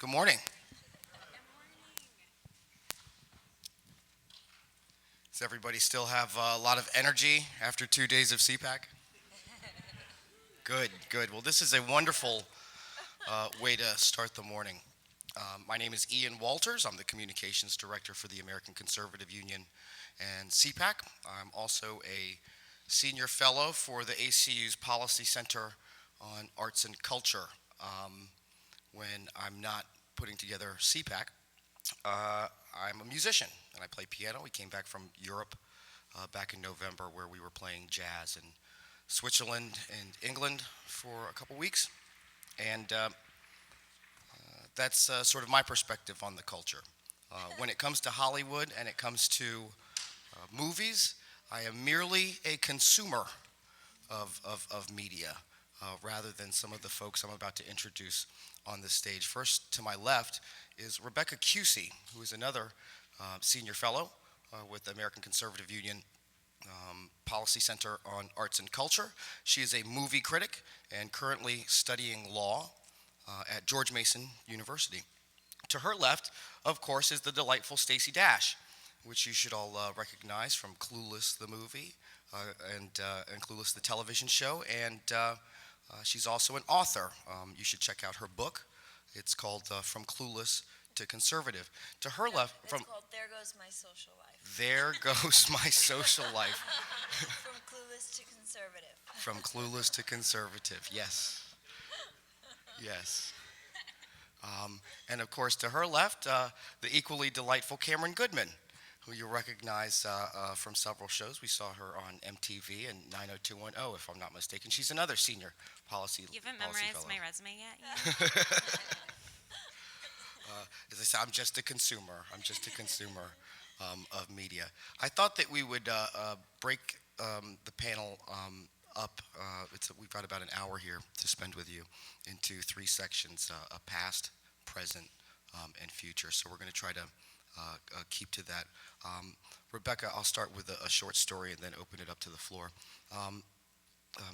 Good morning. Does everybody still have a lot of energy after 2 days of CPAC? Good, good. Well, this is a wonderful way to start the morning. My name is Ian Walters. I'm the Communications Director for the American Conservative Union and CPAC. I'm also a Senior Fellow for the ACU's Policy Center on Arts and Culture. When I'm not putting together CPAC, I'm a musician and I play piano. We came back from Europe back in November where we were playing jazz in Switzerland and England for a couple weeks. And that's sort of my perspective on the culture. When it comes to Hollywood and it comes to movies, I am merely a consumer of media rather than some of the folks I'm about to introduce on the stage. First to my left is Rebecca Cusey, who is another senior fellow with the American Conservative Union Policy Center on Arts and Culture. She is a movie critic and currently studying law at George Mason University. To her left, of course, is the delightful Stacey Dash, which you should all recognize from Clueless the movie and Clueless the television show, and she's also an author. You should check out her book. It's called From Clueless to Conservative. To her left, it's called There Goes My Social Life. There Goes My Social Life. From Clueless to Conservative. From Clueless to Conservative, yes. Yes. And of course, to her left, the equally delightful Cameron Goodman, who you'll recognize from several shows. We saw her on MTV and 90210, if I'm not mistaken. She's another senior policy You haven't policy memorized fellow. my resume yet? As I said, I'm just a consumer. I'm just a consumer of media. I thought that we would break the panel up. We've got about an hour here to spend with you into three sections, past, present, and future. So we're going to try to keep to that. Rebecca, I'll start with a short story and then open it up to the floor.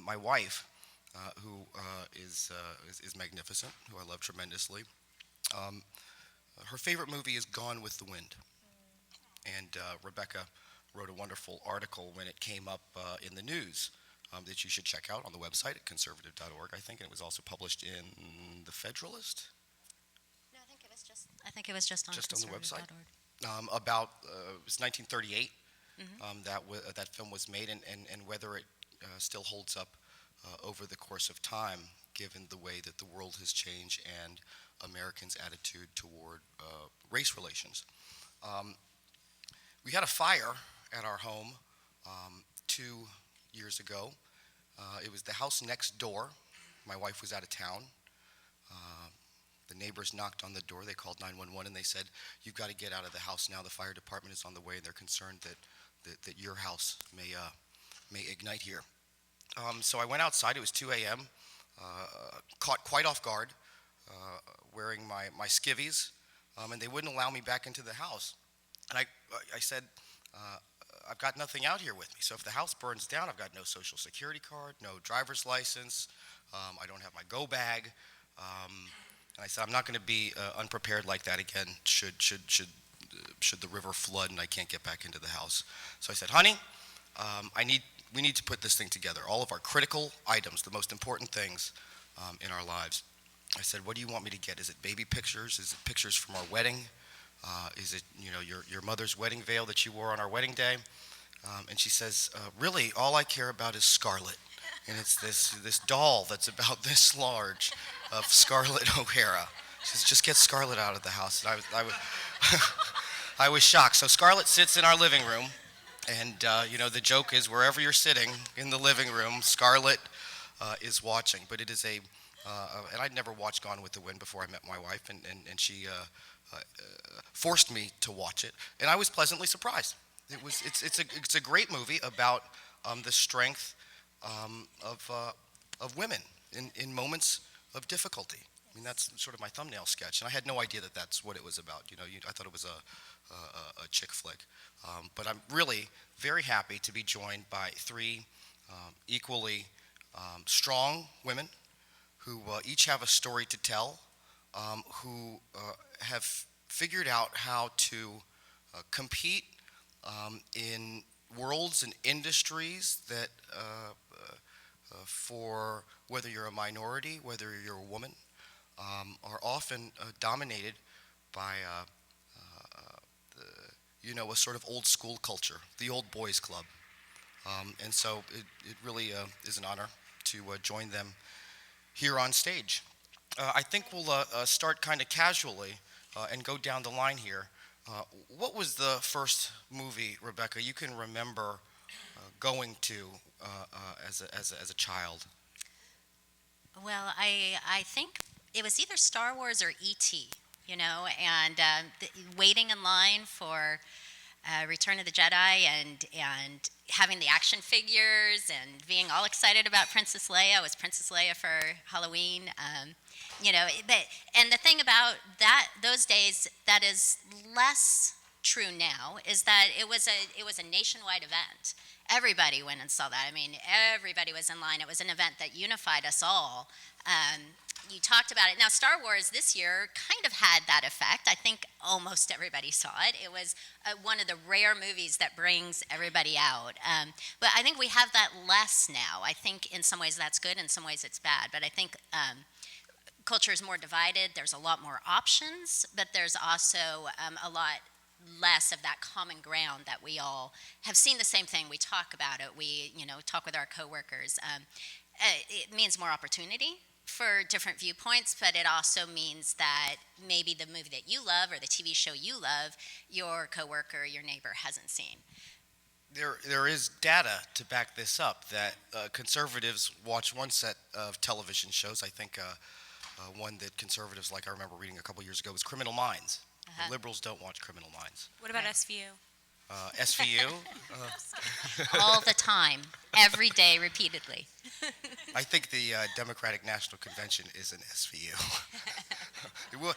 My wife, who is magnificent, who I love tremendously, her favorite movie is Gone with the Wind. And Rebecca wrote a wonderful article when it came up in the news that you should check out on the website at conservative.org, I think, and it was also published in the Federalist. No, I think it was just on the website. conservative.org. About it was 1938 Mm-hmm. that film was made, and whether it still holds up over the course of time, given the way that the world has changed and Americans' attitude toward race relations. We had a fire at our home 2 years ago. It was the house next door. My wife was out of town. The neighbors knocked on the door. They called 911 and they said, "You've got to get out of the house now. The fire department is on the way and they're concerned that your house may ignite here." So I went outside. It was 2 a.m., caught quite off guard, wearing my skivvies, and they wouldn't allow me back into the house. And I said, "I've got nothing out here with me. So if the house burns down, I've got no social security card, no driver's license. I don't have my go bag." And I said, "I'm not going to be unprepared like that again should the river flood and I can't get back into the house." So I said, "Honey, we need to put this thing together. All of our critical items, the most important things in our lives." I said, "What do you want me to get? Is it baby pictures? Is it pictures from our wedding? Is it your mother's wedding veil that you wore on our wedding day?" And she says, "Really, all I care about is Scarlett. And it's this doll that's about this large of Scarlett O'Hara." She says, "Just get Scarlett out of the house." And I was shocked. So Scarlett sits in our living room, and the joke is wherever you're sitting in the living room, Scarlett is watching. But it is and I'd never watched Gone with the Wind before I met my wife, and she forced me to watch it, and I was pleasantly surprised. It's a great movie about the strength of women in moments of difficulty. I mean, that's sort of my thumbnail sketch, and I had no idea that that's what it was about. I thought it was a chick flick, but I'm really very happy to be joined by three equally strong women who each have a story to tell who have figured out how to compete in worlds and industries that for whether you're a minority, whether you're a woman, are often dominated by a sort of old school culture, the old boys club. And so it really is an honor to join them here on stage. I think we'll start kind of casually and go down the line here. What was the first movie, Rebecca, you can remember going to as a child? Well, I think it was either Star Wars or E.T., and waiting in line for Return of the Jedi and having the action figures and being all excited about Princess Leia. It was Princess Leia for Halloween. And the thing about those days that is less true now is that it was a nationwide event. Everybody went and saw that. I mean, everybody was in line. It was an event that unified us all. You talked about it. Now, Star Wars this year kind of had that effect. I think almost everybody saw it. It was one of the rare movies that brings everybody out. But I think we have that less now. I think in some ways that's good, in some ways it's bad. But I think culture is more divided. There's a lot more options, but there's also a lot less of that common ground that we all have seen the same thing. We talk about it. We talk with our coworkers. It means more opportunity for different viewpoints, but it also means that maybe the movie that you love or the TV show you love, your coworker or your neighbor hasn't seen. There is data to back this up that conservatives watch one set of television shows. I think one that conservatives like, I remember reading a couple years ago, was Criminal Minds. Uh-huh. Liberals don't watch Criminal Minds. What about Right. SVU? SVU? All the time, every day, repeatedly. I think the Democratic National Convention is an SVU. We'll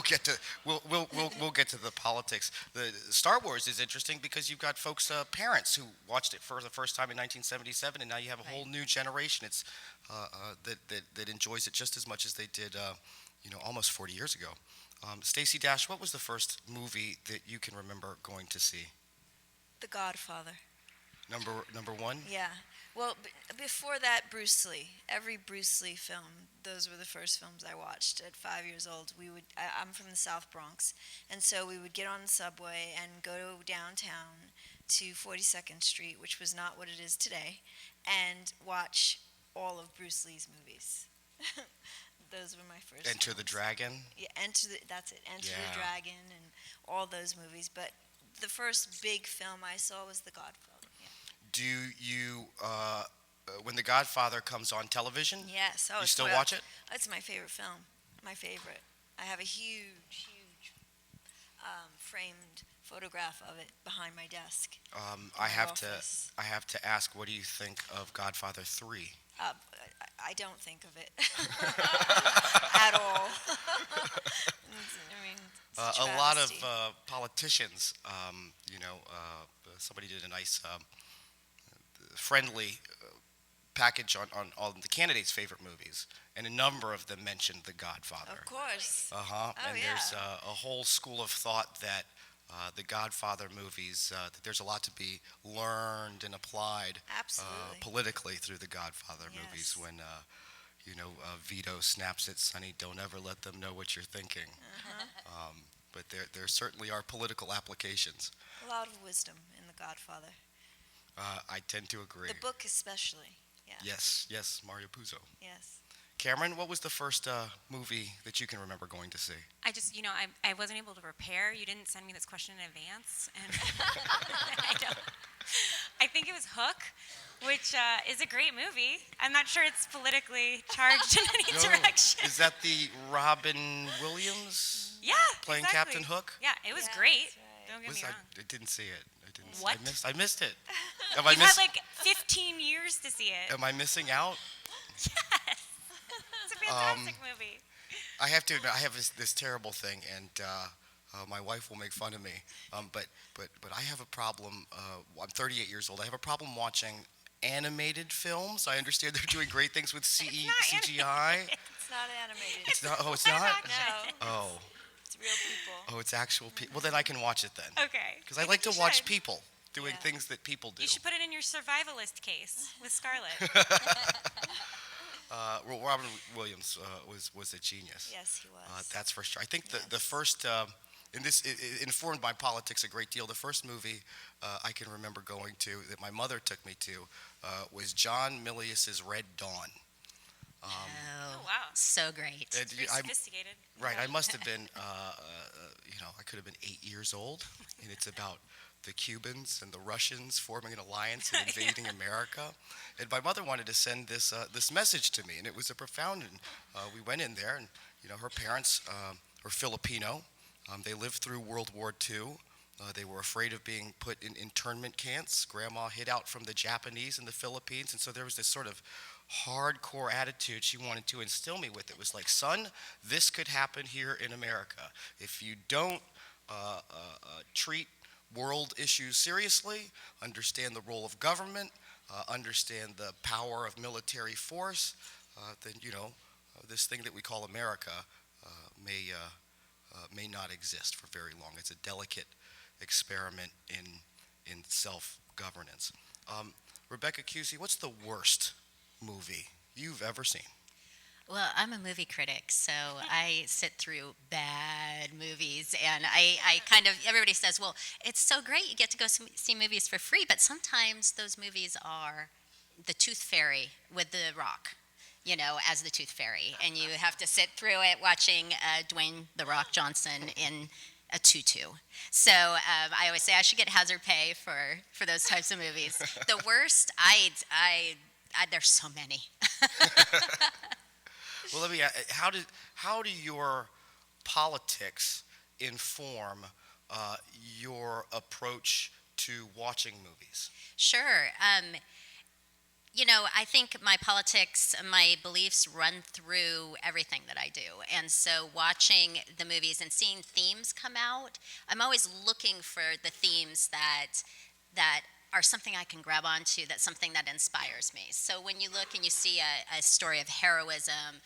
get to we'll get to the politics. The Star Wars is interesting because you've got folks, parents who watched it for the first time in 1977, and now you have a whole new generation. It's that enjoys it just as much as they did, almost 40 years ago. Stacey Dash, what was the first movie that you can remember going to see? The Godfather. Number one? Yeah. Well, before that, Bruce Lee. Every Bruce Lee film, those were the first films I watched at 5 years old. I'm from the South Bronx, and so we would get on the subway and go downtown to 42nd Street, which was not what it is today, and watch all of Bruce Lee's movies. Those were my first. Enter the films. Dragon? Yeah, that's it. Enter Yeah. the Dragon and all those movies. But the first big film I saw was The Godfather. Yeah. Do you, when The Godfather comes on television, Yes. Oh, you it's still my- watch it? It's my favorite film. My favorite. I have a huge framed photograph of it behind my desk. I my have office. to ask, what do you think of Godfather 3? I don't think of it at all. It's A lot of travesty. politicians, somebody did a nice friendly package on the candidates' favorite movies, and a number of them mentioned The Godfather. Of course. Uh-huh. Oh, And yeah. there's a whole school of thought that the Godfather movies, that there's a lot to be learned and applied Absolutely. politically through the Godfather movies. Yes. When Vito snaps at Sonny, don't ever let them know what you're thinking. Uh-huh. But there certainly are political applications. A lot of wisdom in The Godfather. I tend to agree. The book especially. Yeah. Yes, Mario Puzo. Yes. Cameron, what was the first movie that you can remember going to see? I just, I wasn't able to prepare. You didn't send me this question in advance, and I think it was Hook, which is a great movie. I'm not sure it's politically charged in any direction. Is that the Robin Williams Yeah, playing exactly. Captain Hook? Yeah, it was Yeah, great. that's right. Don't get me wrong. I didn't see it. What? I missed it. Have I You've had missed? like 15 years to see it. Am I missing out? Yes. It's a fantastic movie. I have to admit, I have this terrible thing, and my wife will make fun of me. But I have a problem. I'm 38 years old. I have a problem watching animated films. I understand they're doing great things with It's not CGI. animated. It's not animated. It's not. Oh, it's not. No, Oh, it's real people. oh, it's actual people. Well, then I can watch it then. Okay. Because I like to think you watch should. people doing Yeah. things that people do. You should put it in your survivalist case with Scarlett. Well, Robin Williams was a genius. Yes, he was. That's for sure. I think the Yes. first, and this informed my politics a great deal. The first movie I can remember going to that my mother took me to was John Milius's Red Dawn. Oh, wow. So great. And Very I'm, sophisticated. right, I must have been, I could have been 8 years old, and it's about the Cubans and the Russians forming an alliance and invading America. And my mother wanted to send this message to me, and it was a profound. And we went in there, and her parents are Filipino. They lived through World War II. They were afraid of being put in internment camps. Grandma hid out from the Japanese in the Philippines, and so there was this sort of hardcore attitude she wanted to instill me with. It was like, son, this could happen here in America. If you don't treat world issues seriously, understand the role of government, understand the power of military force, then this thing that we call America may not exist for very long. It's a delicate experiment in self-governance. Rebecca Cusey, what's the worst movie you've ever seen? Well, I'm a movie critic, so I sit through bad movies, and I kind of, everybody says, well, it's so great you get to go see movies for free, but sometimes those movies are The Tooth Fairy with The Rock, as the Tooth Fairy, and you have to sit through it watching Dwayne The Rock Johnson in a tutu. So I always say I should get hazard pay for those types of movies. The worst, there's so many. Well, let me ask, how do your politics inform your approach to watching movies? Sure. I think my politics, my beliefs run through everything that I do. And so watching the movies and seeing themes come out, I'm always looking for the themes that are something I can grab onto, that's something that inspires me. So when you look and you see a story of heroism,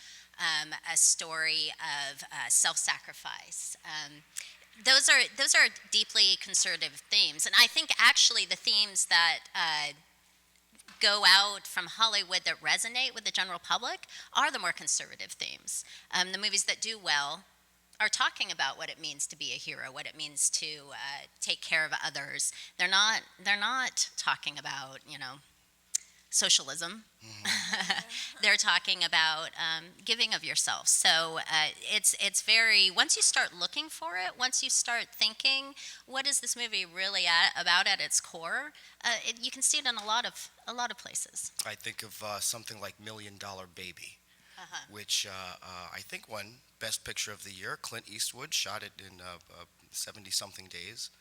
a story of self-sacrifice, those are deeply conservative themes. And I think actually the themes that go out from Hollywood that resonate with the general public are the more conservative themes. The movies that do well are talking about what it means to be a hero, what it means to take care of others. They're not talking about socialism. They're talking about giving of yourself. So it's very, once you start looking for it, once you start thinking, what is this movie really about at its core? You can see it in a lot of places. I think of something like $1 Million Baby, which I think won Best Picture of the Year. Clint Eastwood shot it in 70-something days,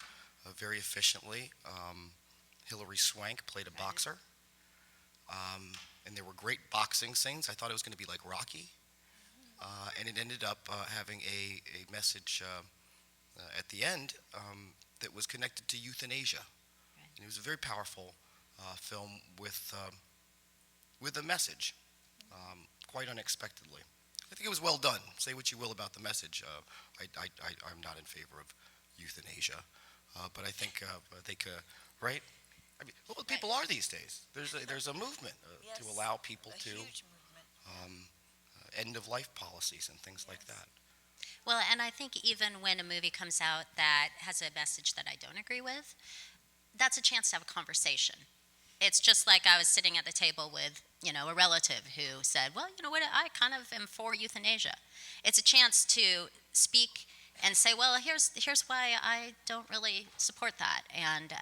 very efficiently. Hilary Swank played a boxer. And there were great boxing scenes. I thought it was going to be like Rocky. And it ended up having a message at the end that was connected to euthanasia. Right. And it was a very powerful film with a message, quite unexpectedly. I think it was well done. Say what you will about the message. I'm not in favor of euthanasia. But I think they could, right? I mean, well, people are these days. There's a movement to Yes, allow people a to huge movement. end of life policies and things like Yes. that. Well, and I think even when a movie comes out that has a message that I don't agree with, that's a chance to have a conversation. It's just like I was sitting at the table with, a relative who said, well, you know what, I kind of am for euthanasia. It's a chance to speak and say, well, here's why I don't really support that. And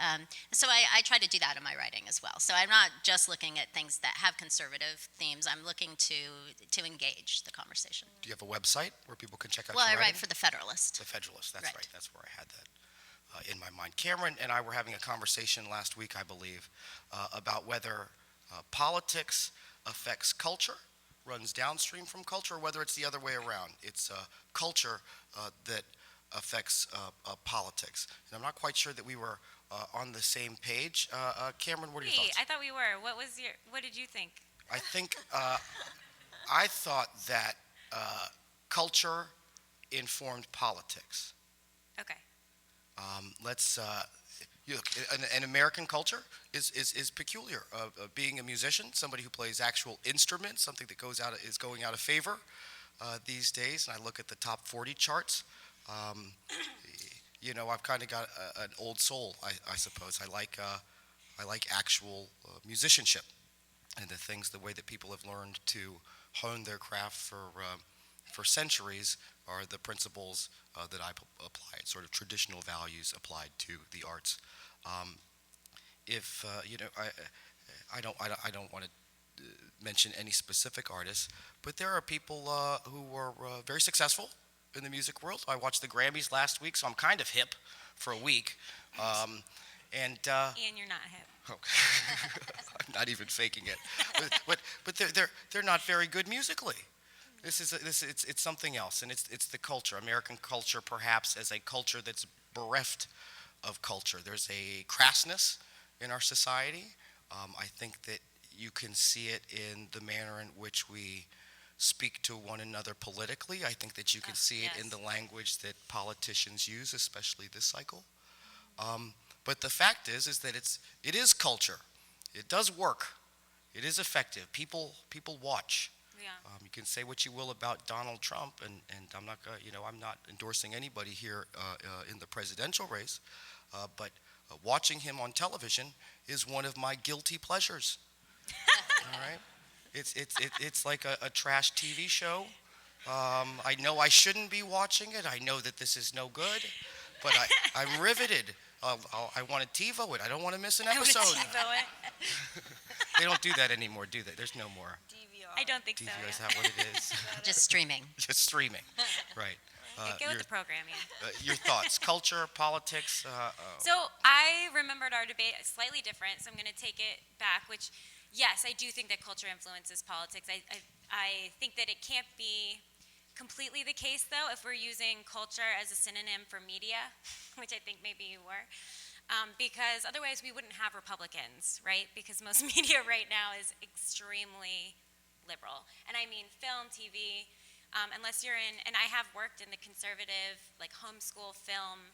so I try to do that in my writing as well. So I'm not just looking at things that have conservative themes. I'm looking to engage the conversation. Do you have a website where people can check out Well, your I write writing? for The Federalist. The Federalist, that's Right. right. That's where I had that in my mind. Cameron and I were having a conversation last week, I believe, about whether politics affects culture, runs downstream from culture, or whether it's the other way around. It's culture that affects politics. And I'm not quite sure that we were on the same page. Cameron, what are your Wait, thoughts? I thought we were. What did you think? I think I thought that culture informed politics. Okay. Let's look. An American culture is peculiar. Being a musician, somebody who plays actual instruments, something that is going out of favor these days. And I look at the top 40 charts. Um, I've kind of got an old soul, I suppose. I like actual musicianship and the way that people have learned to hone their craft for centuries are the principles that I apply. It's sort of traditional values applied to the arts. Um, if I don't want to mention any specific artists, but there are people who were very successful in the music world. I watched the Grammys last week, so I'm kind of hip for a week. And Ian, you're not hip. I'm not even faking it. But they're not very good musically. It's something else, and it's the culture, American culture, perhaps as a culture that's bereft of culture. There's a crassness in our society. I think that you can see it in the manner in which we speak to one another politically. I think that you can see it in yes. the language that politicians use, especially this cycle. But the fact is that it is culture. It does work. It is effective. People watch. Yeah. You can say what you will about Donald Trump, and I'm not I'm not endorsing anybody here in the presidential race, but watching him on television is one of my guilty pleasures. All right, it's like a trash TV show. I know I shouldn't be watching it. I know that this is no good, but I'm riveted. I want to TiVo it. I don't want to miss an episode. TiVo it. They don't do that anymore, do they? There's no more. I don't think DVR, so. is Yeah. that what it is? Just streaming. Just streaming, right. Get with the program, yeah. Your thoughts, culture, politics. So I remembered our debate slightly different, so I'm going to take it back, which, yes, I do think that culture influences politics. I think that it can't be completely the case, though, if we're using culture as a synonym for media, which I think maybe you were, because otherwise we wouldn't have Republicans, right? Because most media right now is extremely liberal. And I mean film, TV, unless you're in, and I have worked in the conservative, like homeschool film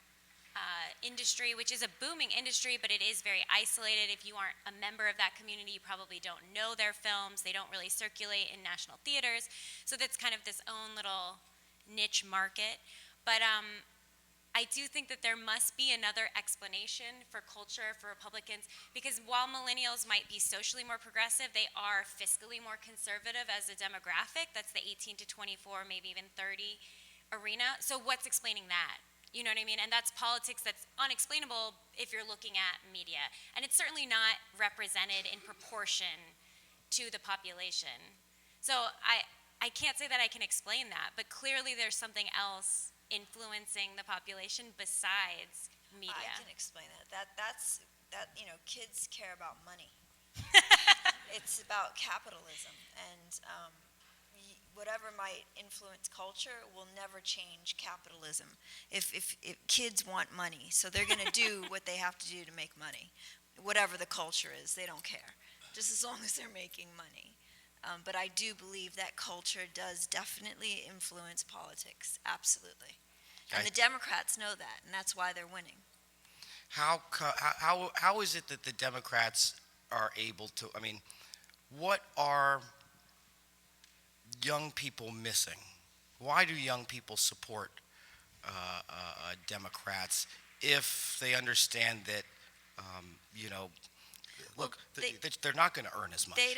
industry, which is a booming industry, but it is very isolated. If you aren't a member of that community, you probably don't know their films. They don't really circulate in national theaters. So that's kind of this own little niche market. But I do think that there must be another explanation for culture for Republicans, because while millennials might be socially more progressive, they are fiscally more conservative as a demographic. That's the 18 to 24, maybe even 30 arena. So what's explaining that? You know what I mean? And that's politics that's unexplainable if you're looking at media. And it's certainly not represented in proportion to the population. So I can't say that I can explain that, but clearly there's something else influencing the population besides media. I can explain it. That's kids care about money. It's about capitalism, and whatever might influence culture will never change capitalism. If kids want money, so they're going to do what they have to do to make money, whatever the culture is, they don't care, just as long as they're making money. But I do believe that culture does definitely influence politics, absolutely. And the Democrats know that, and that's why they're winning. How is it that the Democrats are able to, I mean, what are young people missing? Why do young people support Democrats if they understand that, look, they're not going to earn as much? They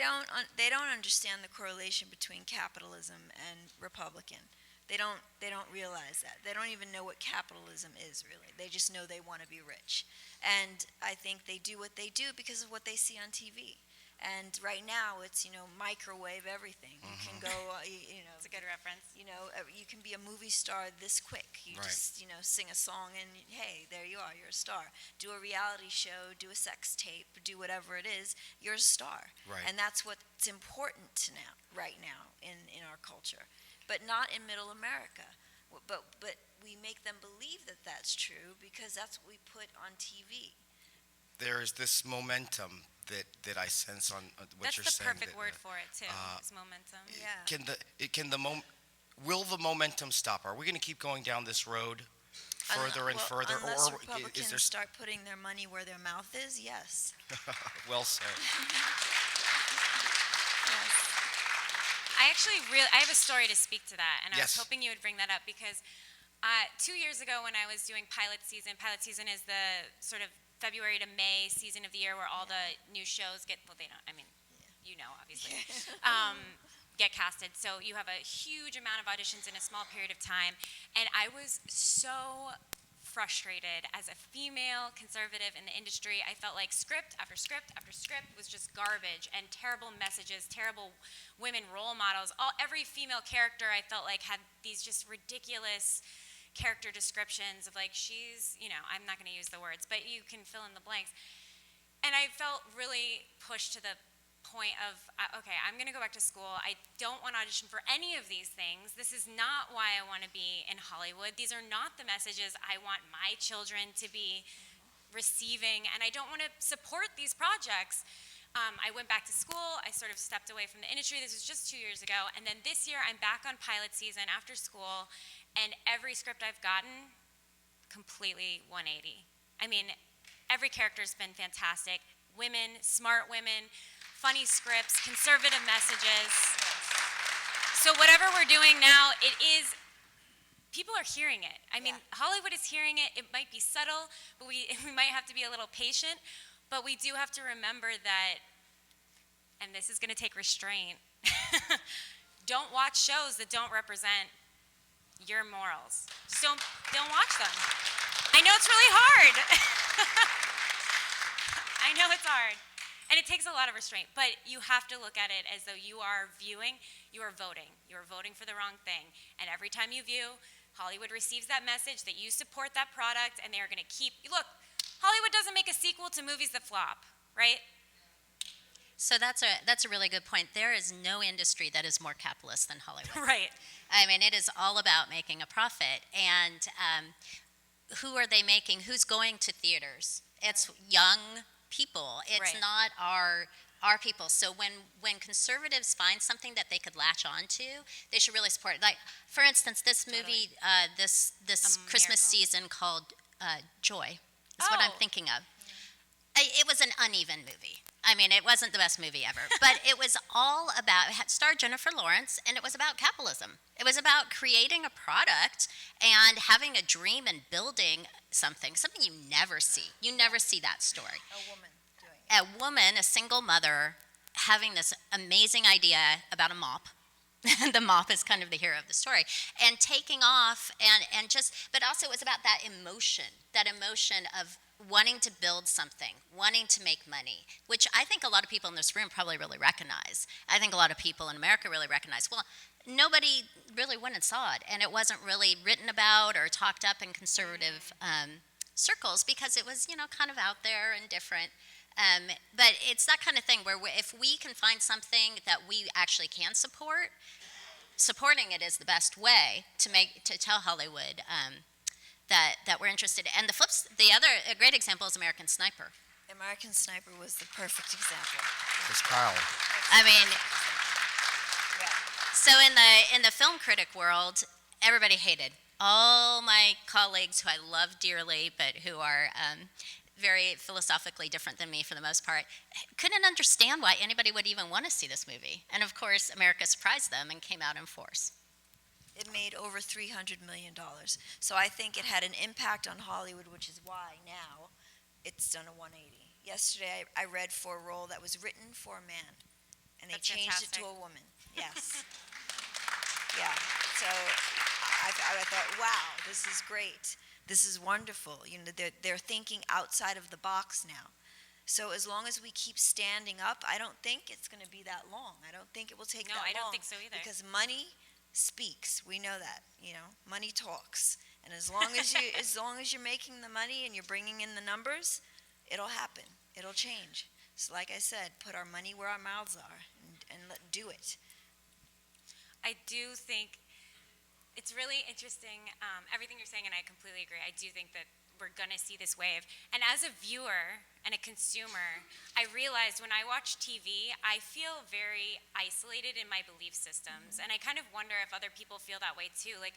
don't understand the correlation between capitalism and Republican. They don't realize that. They don't even know what capitalism is, really. They just know they want to be rich. And I think they do what they do because of what they see on TV. And right now it's, microwave everything. You can go, It's a good reference. you can be a movie star this quick. You Right. just, sing a song and hey, there you are, you're a star. Do a reality show, do a sex tape, do whatever it is, you're a star. Right. And that's what's important right now in our culture. But not in middle America. But we make them believe that that's true because that's what we put on TV. There's this momentum that I sense on what That's you're the saying. perfect word for it too. Is momentum. Yeah. Can the will the momentum stop? Are we going to keep going down this road further and Well, further? unless Or Republicans is there... start putting their money where their mouth is, yes. Well said. Yes. I have a story to speak to that, and I was Yes. hoping you would bring that up because 2 years ago when I was doing pilot season is the sort of February to May season of the year where all the new shows get, well, they don't, I mean, you know, obviously, get casted. So you have a huge amount of auditions in a small period of time, and I was so frustrated as a female conservative in the industry. I felt like script after script after script was just garbage and terrible messages, terrible women role models. Every female character I felt like had these just ridiculous character descriptions of like, she's, you know, I'm not going to use the words, but you can fill in the blanks. And I felt really pushed to the point of, okay, I'm going to go back to school. I don't want to audition for any of these things. This is not why I want to be in Hollywood. These are not the messages I want my children to be receiving, and I don't want to support these projects. I went back to school. I sort of stepped away from the industry. This was just 2 years ago. And then this year, I'm back on pilot season after school, and every script I've gotten, completely 180. I mean, every character's been fantastic. Women, smart women, funny scripts, conservative messages. So whatever we're doing now, people are hearing it. I mean, Hollywood is hearing it. It might be subtle, but we might have to be a little patient. But we do have to remember that, and this is going to take restraint, don't watch shows that don't represent your morals. Just don't watch them. I know it's really hard. I know it's hard. And it takes a lot of restraint, but you have to look at it as though you are viewing, you are voting. You are voting for the wrong thing. And every time you view, Hollywood receives that message that you support that product, and they are going to look, Hollywood doesn't make a sequel to movies that flop, right? So that's a really good point. There is no industry that is more capitalist than Hollywood. Right. I mean, it is all about making a profit. And who are they making? Who's going to theaters? It's young people. It's Right. not our people. So when conservatives find something that they could latch on to, they should really support it. Like, for instance, this movie, this Christmas Miracle? season called Joy is what I'm thinking of. It was an uneven movie. I mean, it wasn't the best movie ever, but it was all about, it starred Jennifer Lawrence, and it was about capitalism. It was about creating a product and having a dream and building something you never see. You never see that story. A woman doing it. A woman, a single mother, having this amazing idea about a mop. The mop is kind of the hero of the story, and taking off, and just, but also it was about that emotion of wanting to build something, wanting to make money, which I think a lot of people in this room probably really recognize. I think a lot of people in America really recognize. Well, nobody really went and saw it, and it wasn't really written about or talked up in conservative circles because it was, kind of out there and different. But it's that kind of thing where if we can find something that we actually can support, supporting it is the best way to tell Hollywood that we're interested. And a great example is American Sniper. American Sniper was the perfect example. Ms. Kyle. I mean, Yeah. so in the film critic world, everybody hated. All my colleagues who I love dearly, but who are very philosophically different than me for the most part, couldn't understand why anybody would even want to see this movie. And of course, America surprised them and came out in force. It made over $300 million. So I think it had an impact on Hollywood, which is why now it's done a 180. Yesterday I read for a role that was written for a man, and they That's changed it fantastic. to a woman. Yes. Yeah. So I thought, wow, this is great. This is wonderful. They're thinking outside of the box now. So as long as we keep standing up, I don't think it's going to be that long. I don't think it will take No, that long. I don't think so either. Because money speaks. We know that. Money talks. And as long as you're making the money and you're bringing in the numbers, it'll happen. It'll change. So like I said, put our money where our mouths are and do it. I do think it's really interesting, everything you're saying, and I completely agree. I do think that we're going to see this wave. And as a viewer and a consumer, I realized when I watch TV, I feel very isolated in my belief systems. And I kind of wonder if other people feel that way too. Like,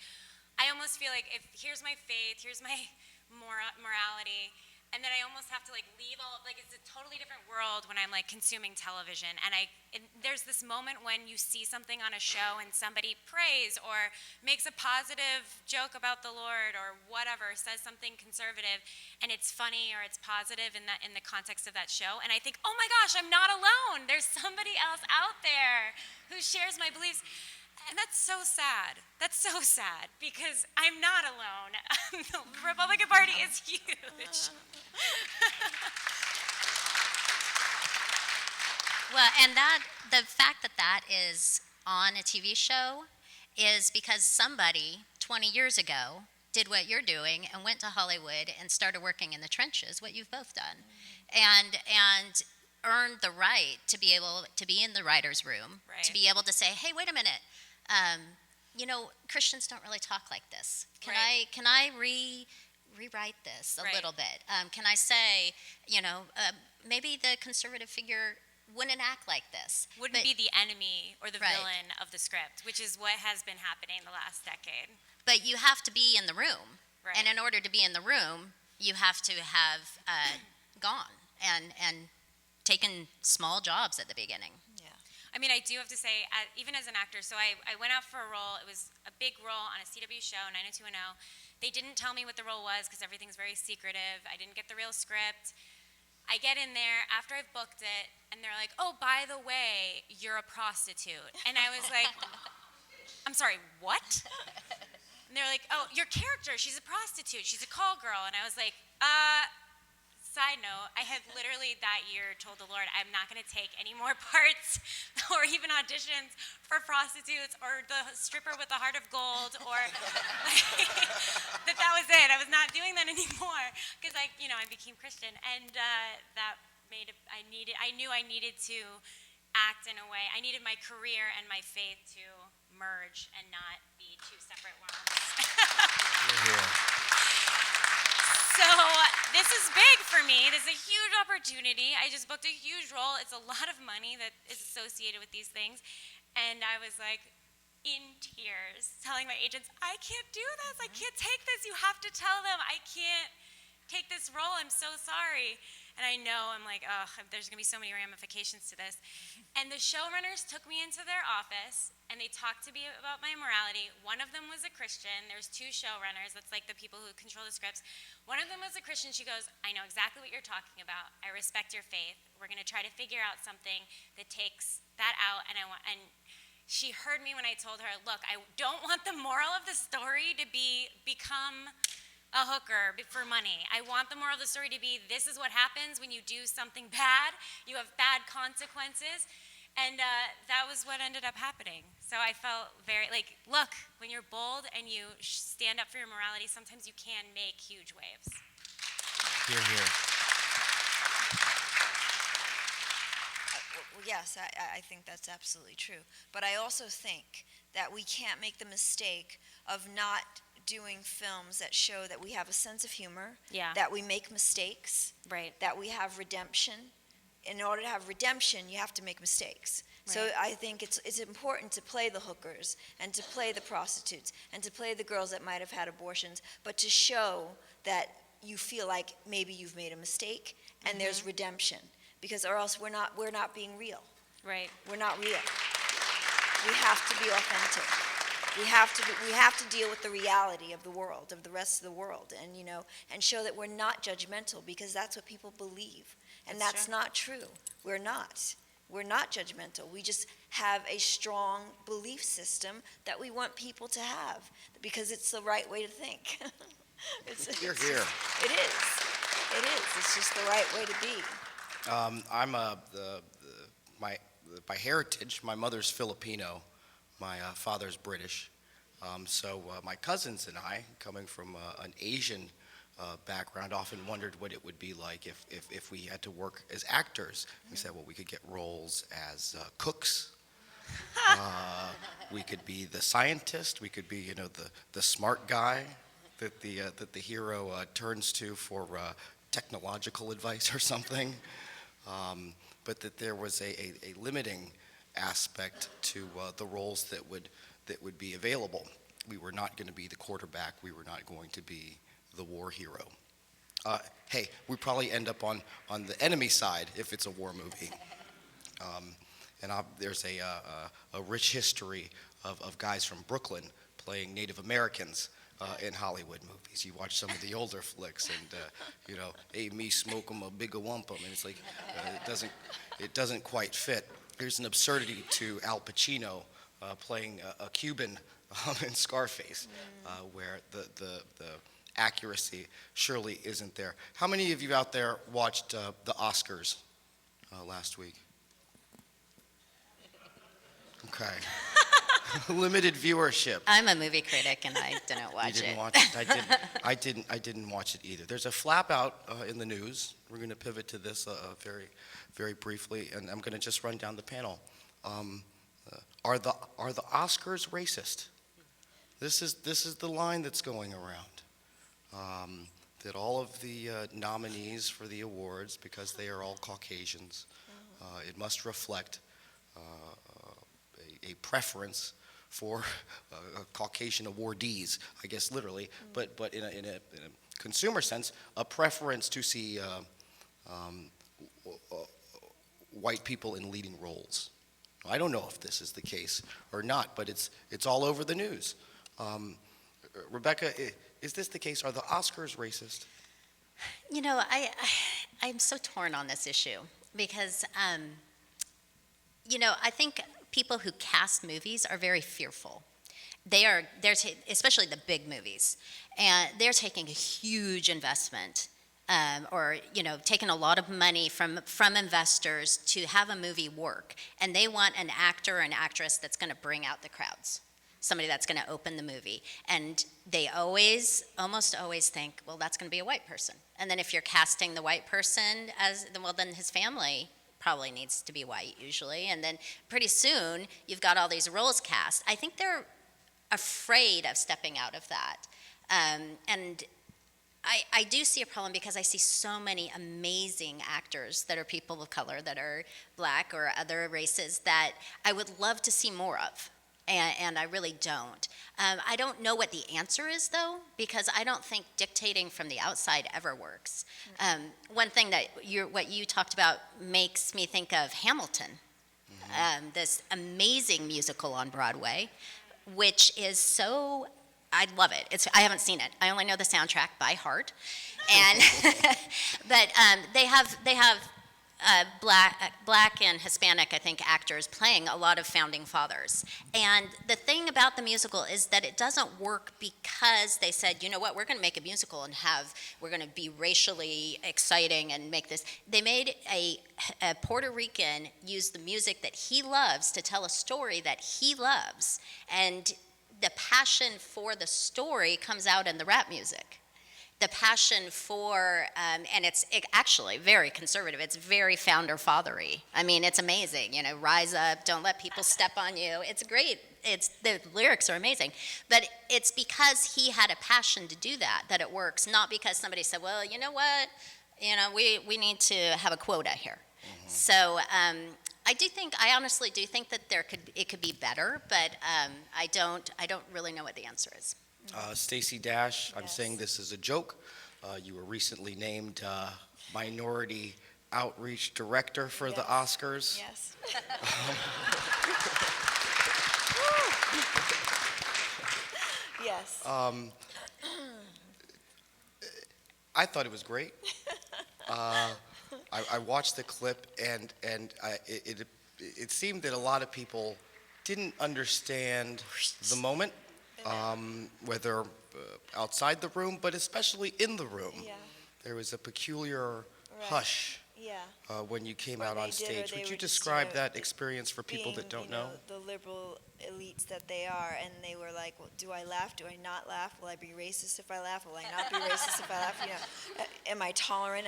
I almost feel like if here's my faith, here's my morality, and then I almost have to like leave all of, like, it's a totally different world when I'm like consuming television. And there's this moment when you see something on a show and somebody prays or makes a positive joke about the Lord or whatever, says something conservative, and it's funny or it's positive in the context of that show. And I think, oh my gosh, I'm not alone. There's somebody else out there who shares my beliefs. And that's so sad. That's so sad because I'm not alone. The Republican Party is huge. Well, and the fact that that is on a TV show is because somebody 20 years ago did what you're doing and went to Hollywood and started working in the trenches, what you've both done, and earned the right to be able to be in the writer's room, Right. to be able to say, hey, wait a minute, Christians don't really talk like this. Right. Can I rewrite this a Right. little bit? Can I say, maybe the conservative figure wouldn't act like this? Wouldn't be the enemy or the Right. villain of the script, which is what has been happening the last decade. But you have to be in the room. Right. And in order to be in the room, you have to have gone and taken small jobs at the beginning. I mean, I do have to say, even as an actor, so I went out for a role. It was a big role on a CW show, 90210. They didn't tell me what the role was because everything's very secretive. I didn't get the real script. I get in there after I've booked it, and they're like, oh, by the way, you're a prostitute. And I was like, I'm sorry, what? And they're like, oh, your character, she's a prostitute. She's a call girl. And I was like, side note, I had literally that year told the Lord I'm not going to take any more parts or even auditions for prostitutes or the stripper with the heart of gold or that was it. I was not doing that anymore because I became Christian, and that I knew I needed to act in a way. I needed my career and my faith to merge and not be two separate worlds. You're here. So this is big for me. This is a huge opportunity. I just booked a huge role. It's a lot of money that is associated with these things. And I was like in tears telling my agents, I can't do this. I can't take this. You have to tell them I can't take this role. I'm so sorry. And I know, I'm like, oh, there's going to be so many ramifications to this. And the showrunners took me into their office, and they talked to me about my morality. One of them was a Christian. There's two showrunners. That's like the people who control the scripts. One of them was a Christian. She goes, I know exactly what you're talking about. I respect your faith. We're going to try to figure out something that takes that out. And she heard me when I told her, look, I don't want the moral of the story to become a hooker for money. I want the moral of the story to be, this is what happens when you do something bad. You have bad consequences. And that was what ended up happening. So I felt very, look, when you're bold and you stand up for your morality, sometimes you can make huge waves. Hear, hear. Well, yes, I think that's absolutely true. But I also think that we can't make the mistake of not doing films that show that we have a sense of humor, Yeah. that we make mistakes, Right. that we have redemption. In order to have redemption, you have to make mistakes. So Right. I think it's important to play the hookers and to play the prostitutes and to play the girls that might have had abortions, but to show that you feel like maybe you've made a mistake and there's redemption, because or else we're not being real. Right. We're not real. We have to be authentic. We have to deal with the reality of the world, of the rest of the world, and show that we're not judgmental, because that's what people believe. And that's true. not true. We're not. We're not judgmental. We just have a strong belief system that we want people to have, because it's the right way to think. You're here. It is. It is. It's just the right way to be. I'm by heritage, my mother's Filipino, my father's British. So my cousins and I, coming from an Asian background, often wondered what it would be like if we had to work as actors. We said, well, we could get roles as cooks. We could be the scientist. We could be, the smart guy. that the hero turns to for technological advice or something, but that there was a limiting aspect to the roles that would be available. We were not going to be the quarterback. We were not going to be the war hero. Hey, we probably end up on the enemy side if it's a war movie. There's a rich history of guys from Brooklyn playing Native Americans in Hollywood movies. You watch some of the older flicks, and hey, me smoke 'em a bigger wampum, and it's like it doesn't quite fit. There's an absurdity to Al Pacino playing a Cuban in Scarface, where the accuracy surely isn't there. How many of you out there watched the Oscars last week? Okay. Limited viewership. I'm a movie critic, and I didn't watch it. You didn't watch it? I didn't watch it either. There's a flap out in the news. We're going to pivot to this very, very briefly, and I'm going to just run down the panel. Are the Oscars racist? This is the line that's going around. That all of the nominees for the awards, because they are all Caucasians, it must reflect a preference for Caucasian awardees, I guess literally, but in a consumer sense, a preference to see white people in leading roles. I don't know if this is the case or not, but it's all over the news. Rebecca, is this the case? Are the Oscars racist? You know, I'm so torn on this issue because, I think people who cast movies are very fearful. They're especially the big movies, and they're taking a huge investment, or taking a lot of money from investors to have a movie work, and they want an actor or an actress that's going to bring out the crowds, somebody that's going to open the movie, and they almost always think, well, that's going to be a white person, and then if you're casting the white person then his family probably needs to be white usually, and then pretty soon you've got all these roles cast. I think they're afraid of stepping out of that, and I do see a problem because I see so many amazing actors that are people of color, that are black or other races, that I would love to see more of, and I really don't. I don't know what the answer is, though, because I don't think dictating from the outside ever works. One thing that what you talked about makes me think of Hamilton, this amazing musical on Broadway, which is so, I love it. I haven't seen it. I only know the soundtrack by heart, and but they have black and Hispanic, I think, actors playing a lot of founding fathers. And the thing about the musical is that it doesn't work because they said, you know what, we're going to make a musical and we're going to be racially exciting and make this. They made a Puerto Rican use the music that he loves to tell a story that he loves. And the passion for the story comes out in the rap music. The passion for, and it's actually very conservative. It's very founder-fathery. I mean, it's amazing. Rise up, don't let people step on you. It's great. The lyrics are amazing. But it's because he had a passion to do that it works, not because somebody said, well, you know what? We need to have a quota here. Mm-hmm. So I honestly do think that it could be better, but I don't really know what the answer is. Stacey Dash, Yes. I'm saying this is a joke. You were recently named Minority Outreach Director for the Oscars. Yes. Yes. I thought it was great. I watched the clip, and it seemed that a lot of people didn't understand the moment. Whether outside the room, but especially in the room. Yeah. There was a peculiar hush Yeah. when you came Or out they on did, or stage. they Would you were just, describe that experience for people that being, don't know? the liberal elites that they are, and they were like, well, do I laugh? Do I not laugh? Will I be racist if I laugh? Will I not be racist if I laugh? Am I tolerant?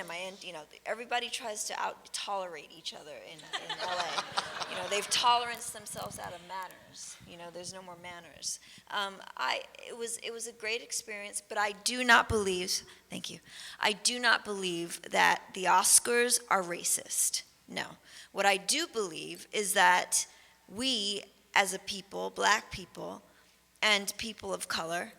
Everybody tries to out-tolerate each other in LA. They've toleranced themselves out of manners. There's no more manners. It was a great experience, but I do not believe, thank you, I do not believe that the Oscars are racist. No. What I do believe is that we, as a people, black people, and people of color,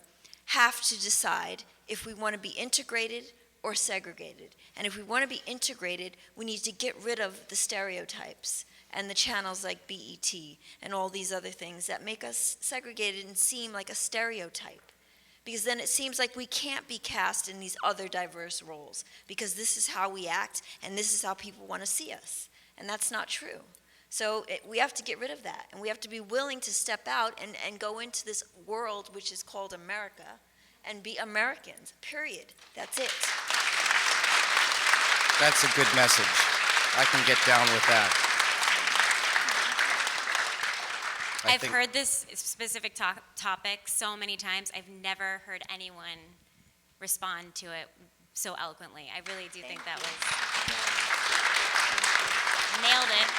have to decide if we want to be integrated or segregated. And if we want to be integrated, we need to get rid of the stereotypes and the channels like BET and all these other things that make us segregated and seem like a stereotype. Because then it seems like we can't be cast in these other diverse roles, because this is how we act and this is how people want to see us. And that's not true. So we have to get rid of that, and we have to be willing to step out and go into this world which is called America and be Americans, period. That's it. That's a good message. I can get down with that. I've heard this specific topic so many times. I've never heard anyone respond to it so eloquently. I really do think that was nailed it.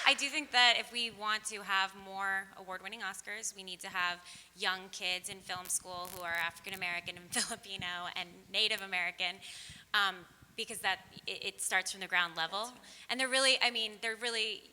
I do think that if we want to have more award-winning Oscars, we need to have young kids in film school who are African American and Filipino and Native American, because it starts from the ground level. And they're really,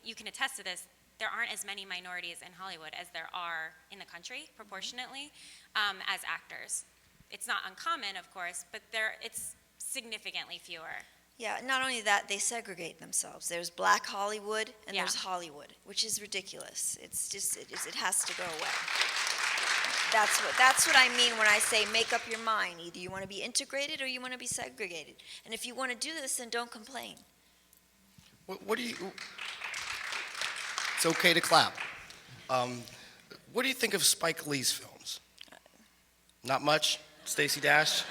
you can attest to this, there aren't as many minorities in Hollywood as there are in the country, proportionately, as actors. It's not uncommon, of course, but it's significantly fewer. Yeah, not only that, they segregate themselves. There's black Hollywood and there's Hollywood, which is ridiculous. It has to go away. That's what I mean when I say make up your mind. Either you want to be integrated or you want to be segregated. And if you want to do this, then don't complain. What do you... It's okay to clap. What do you think of Spike Lee's films? Not much? Stacey Dash?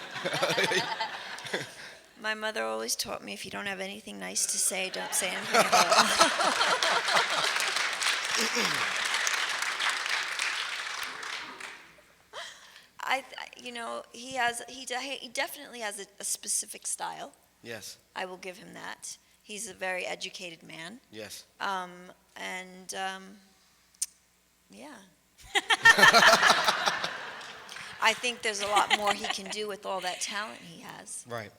My mother always taught me if you don't have anything nice to say, don't say anything at all. He definitely has a specific style. Yes. I will give him that. He's a very educated man. Yes. Yeah. I think there's a lot more he can do with all that talent he has. Right.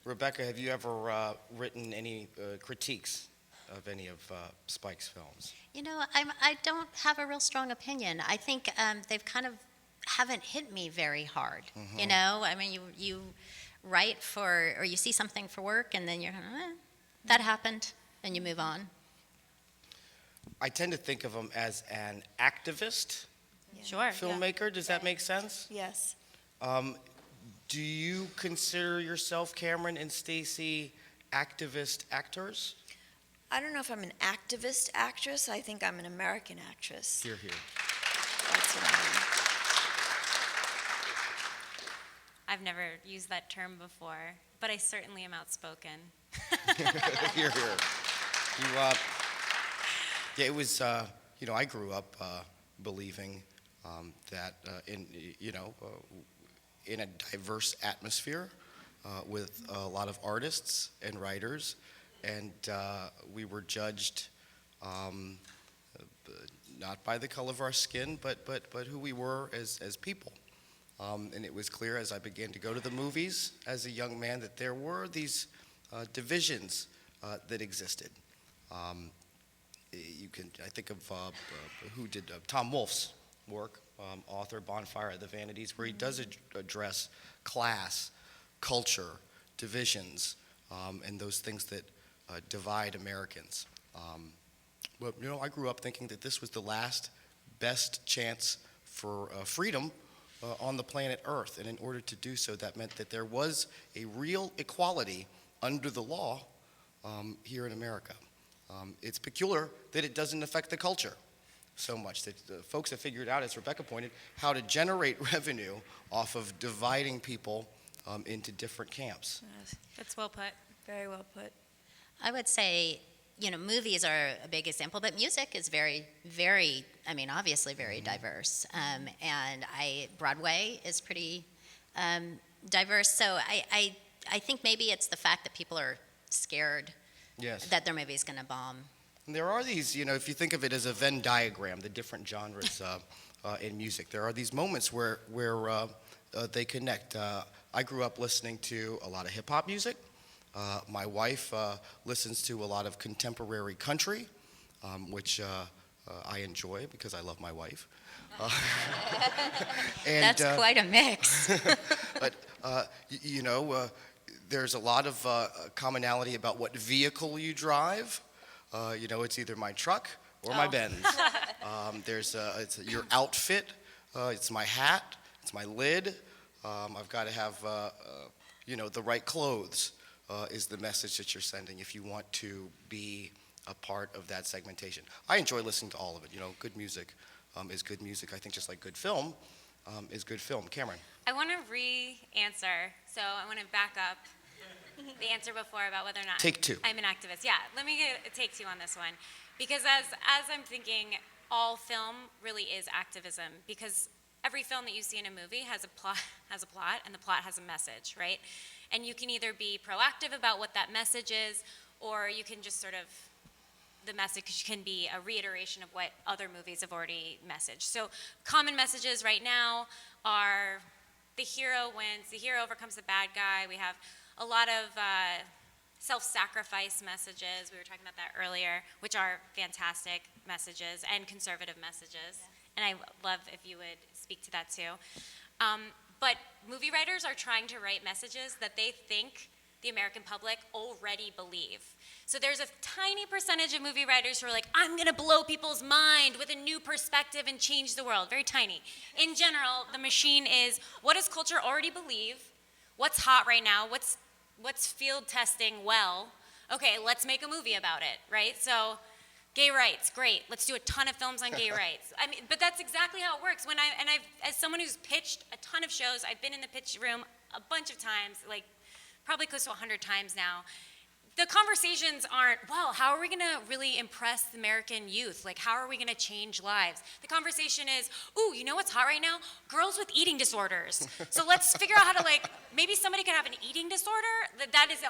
Rebecca, have you ever written any critiques of any of Spike's films? I don't have a real strong opinion. I think they've kind of haven't hit me very hard. Mm-hmm. You write or you see something for work and then you're, that happened, and you move on. I tend to think of him as an activist filmmaker. Does that make sense? Yes. Do you consider yourself, Cameron and Stacey, activist actors? I don't know if I'm an activist actress. I think I'm an American actress. Hear, hear. That's what I am. I've never used that term before, but I certainly am outspoken. Hear, hear. It was, I grew up believing that in a diverse atmosphere with a lot of artists and writers, and we were judged not by the color of our skin, but who we were as people. And it was clear as I began to go to the movies as a young man that there were these divisions that existed. I think of who did Tom Wolfe's work, author, Bonfire of the Vanities, where he does address class, culture, divisions, and those things that divide Americans. But I grew up thinking that this was the last best chance for freedom on the planet Earth, and in order to do so, that meant that there was a real equality under the law here in America. It's peculiar that it doesn't affect the culture so much, that folks have figured out, as Rebecca pointed, how to generate revenue off of dividing people into different camps. That's well put. Very well put. I would say, movies are a big example, but music is very, very, obviously very diverse. And Broadway is pretty diverse. So I think maybe it's the fact that people are scared Yes. that their movie is going to bomb. And there are these, if you think of it as a Venn diagram, the different genres in music, there are these moments where they connect. I grew up listening to a lot of hip-hop music. My wife listens to a lot of contemporary country, which I enjoy because I love my wife. That's quite a mix. But, there's a lot of commonality about what vehicle you drive. It's either my truck or my Benz. It's your outfit. It's my hat. It's my lid. I've got to have, the right clothes. Is the message that you're sending if you want to be a part of that segmentation. I enjoy listening to all of it. Good music is good music. I think just like good film is good film. Cameron. I want to re-answer, so I want to back up the answer before about whether or not Take two. I'm an activist. Yeah, let me get a take two on this one. Because as I'm thinking, all film really is activism, because every film that you see in a movie has a plot, and the plot has a message, right? And you can either be proactive about what that message is, or you can just the message can be a reiteration of what other movies have already messaged. So common messages right now are the hero wins, the hero overcomes the bad guy. We have a lot of self-sacrifice messages. We were talking about that earlier, which are fantastic messages and conservative messages. Yeah. And I love if you would speak to that too. But movie writers are trying to write messages that they think the American public already believe. So there's a tiny percentage of movie writers who are like, I'm going to blow people's mind with a new perspective and change the world. Very tiny. In general, the machine is, what does culture already believe? What's hot right now? What's field testing well? Okay, let's make a movie about it, right? So gay rights, great. Let's do a ton of films on gay rights. But that's exactly how it works. As someone who's pitched a ton of shows, I've been in the pitch room a bunch of times, like probably close to 100 times now. The conversations aren't, well, how are we going to really impress the American youth? Like, how are we going to change lives? The conversation is, ooh, you know what's hot right now? Girls with eating disorders. So let's figure out how to, maybe somebody could have an eating disorder. That is 100%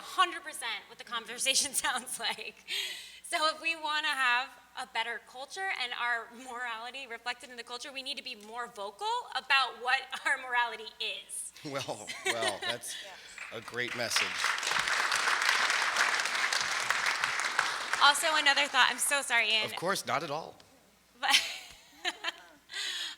what the conversation sounds like. So if we want to have a better culture and our morality reflected in the culture, we need to be more vocal about what our morality is. Well, that's a great message. Also, another thought. I'm so sorry, Ian. Of course, not at all. But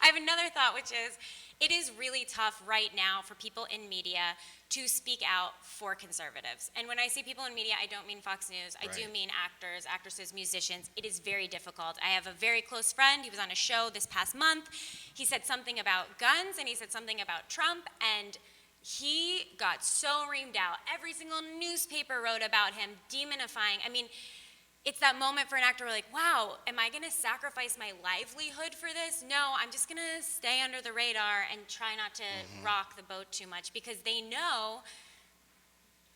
I have another thought, which is, it is really tough right now for people in media to speak out for conservatives. And when I say people in media, I don't mean Fox News. I do mean actors, actresses, musicians. It is very difficult. I have a very close friend. He was on a show this past month. He said something about guns, and he said something about Trump, and he got so reamed out. Every single newspaper wrote about him, demonifying. It's that moment for an actor where like, wow, am I gonna sacrifice my livelihood for this? No, I'm just gonna stay under the radar and try not to rock the boat too much, because they know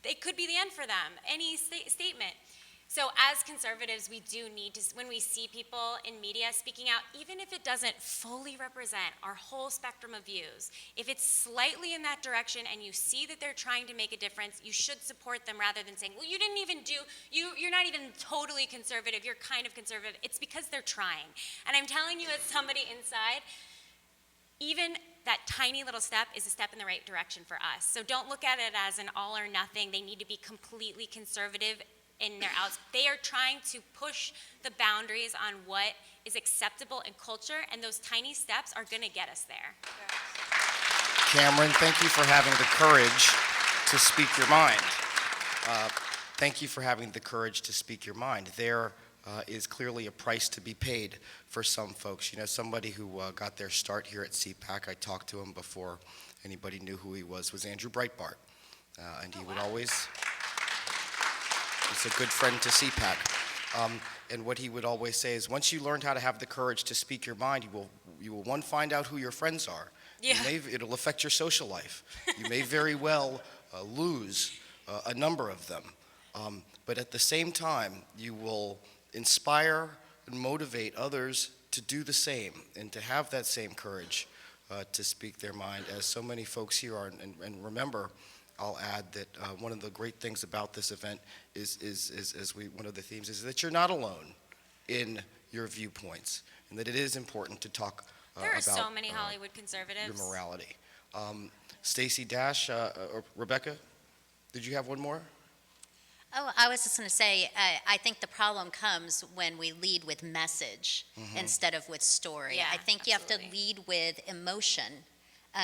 it could be the end for them, any statement. So as conservatives, we do need to, when we see people in media speaking out, even if it doesn't fully represent our whole spectrum of views, if it's slightly in that direction and you see that they're trying to make a difference, you should support them rather than saying, well, you didn't even you're not even totally conservative, you're kind of conservative. It's because they're trying. And I'm telling you as somebody inside, even that tiny little step is a step in the right direction for us. So don't look at it as an all or nothing. They need to be completely conservative in their outs. They are trying to push the boundaries on what is acceptable in culture, and those tiny steps are going to get us there. Cameron, thank you for having the courage to speak your mind. Thank you for having the courage to speak your mind. There is clearly a price to be paid for some folks. Somebody who got their start here at CPAC, I talked to him before anybody knew who he was Andrew Breitbart. And he would always... He's a good friend to CPAC. And what he would always say is, once you learn how to have the courage to speak your mind, you will one, find out who your friends are. Yeah. It'll affect your social life. You may very well lose a number of them. But at the same time, you will inspire and motivate others to do the same and to have that same courage to speak their mind, as so many folks here are. And remember, I'll add that one of the great things about this event is one of the themes is that you're not alone in your viewpoints, and that it is important to talk There are about so many Hollywood your conservatives. morality. Stacey Dash, or Rebecca, did you have one more? Oh, I was just going to say, I think the problem comes when we lead with message instead of with story. Yeah, I think you have to absolutely. lead with emotion,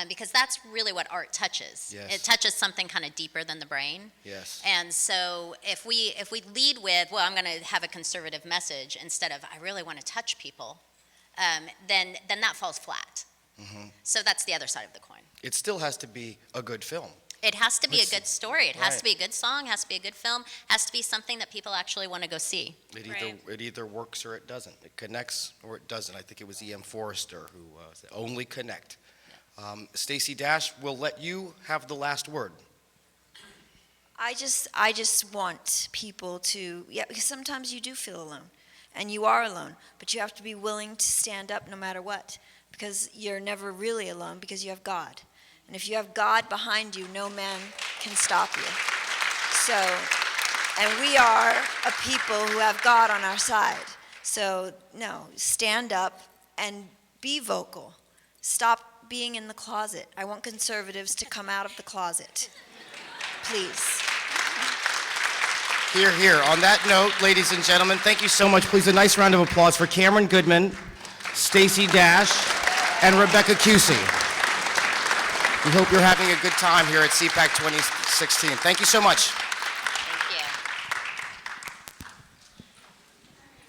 because that's really what art touches. Yes. It touches something kind of deeper than the brain. Yes. And so if we lead with, well, I'm going to have a conservative message instead of, I really want to touch people, then that falls flat. So that's the other side of the coin. It still has to be a good film. It has to be a Listen, good story. It has right. to be a good song, has to be a good film, has to be something that people actually want to go see. It either works or it doesn't. It connects or it doesn't. I think it was E.M. Forrester who said, only connect. Stacey Dash, we'll let you have the last word. I just want people to, yeah, because sometimes you do feel alone, and you are alone, but you have to be willing to stand up no matter what, because you're never really alone, because you have God. And if you have God behind you, no man can stop you. So, and we are a people who have God on our side. So, no, stand up and be vocal. Stop being in the closet. I want conservatives to come out of the closet. Please. Here, here. On that note, ladies and gentlemen, thank you so much. Please, a nice round of applause for Cameron Goodman, Stacey Dash, and Rebecca Cusey. We hope you're having a good time here at CPAC 2016. Thank you so much.